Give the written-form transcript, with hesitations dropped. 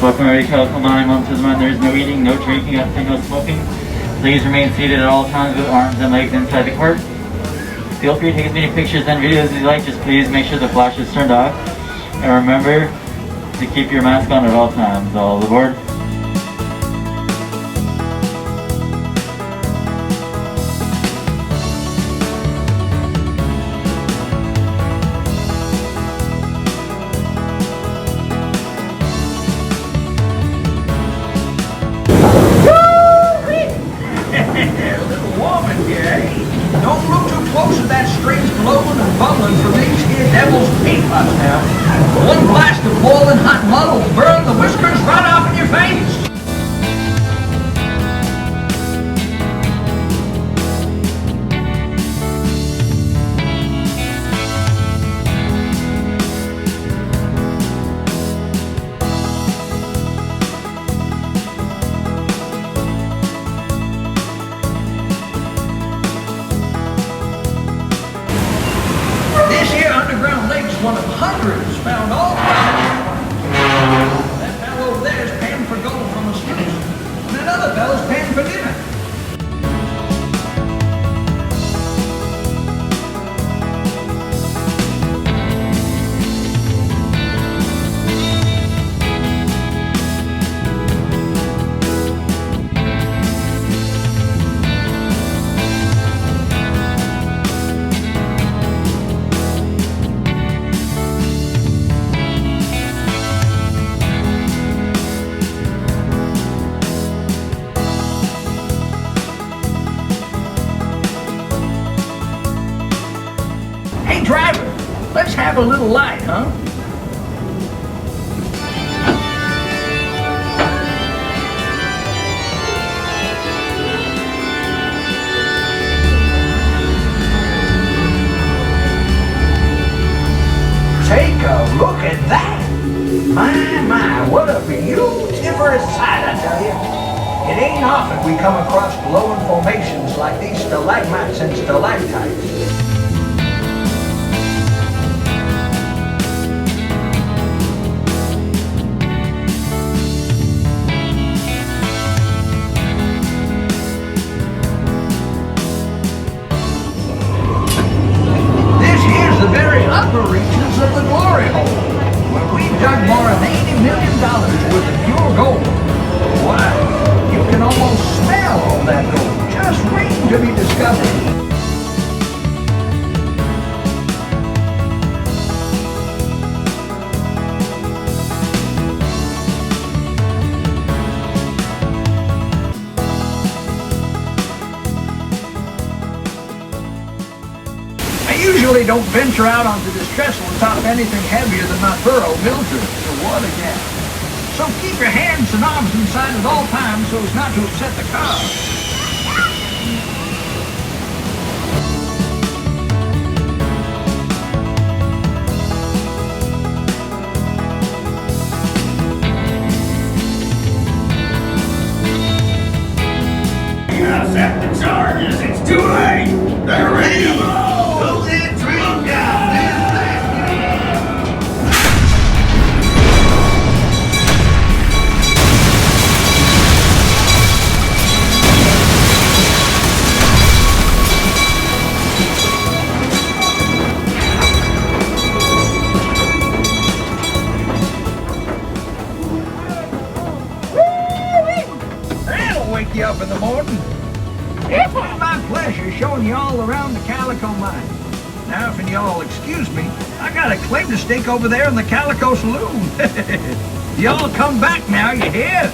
Welcome everybody, Calico Mine. To the mine, there is no eating, no drinking, no smoking. Please remain seated at all times with arms and legs inside the cart. Feel free to take as many pictures and videos as you like, just please make sure the flash is turned off. And remember to keep your mask on at all times. All aboard. Don't look too close at that strange glowing and bubbling from these here devil's paint pots now. One blast of boiling hot mud will burn the whiskers right off in your face. One of hundreds found all around. That fellow over there is paying for gold from the sluice, and that other fellow's paying for dinner. Hey driver, let's have a little light, huh? Take a look at that! My, what a beautiful sight, I tell you. It ain't often we come across glowing formations like these stalagmites and stalactites. Upper reaches of the glory hole, where we've dug more than $80 million worth of pure gold. Wow, you can almost smell all that gold, just waiting to be discovered. I usually don't venture out onto this trestle on top of anything heavier than my burrow mill drill, so what a gap. So keep your hands and arms inside at all times so as not to upset the car. Accept the charges, it's too late! They're ready to blow! Close that train down! That'll wake you up in the morning. It was my pleasure showing you all around the Calico Mine. Now, if y'all excuse me, I got a claim to stake over there in the Calico Saloon. Y'all come back now, you hear?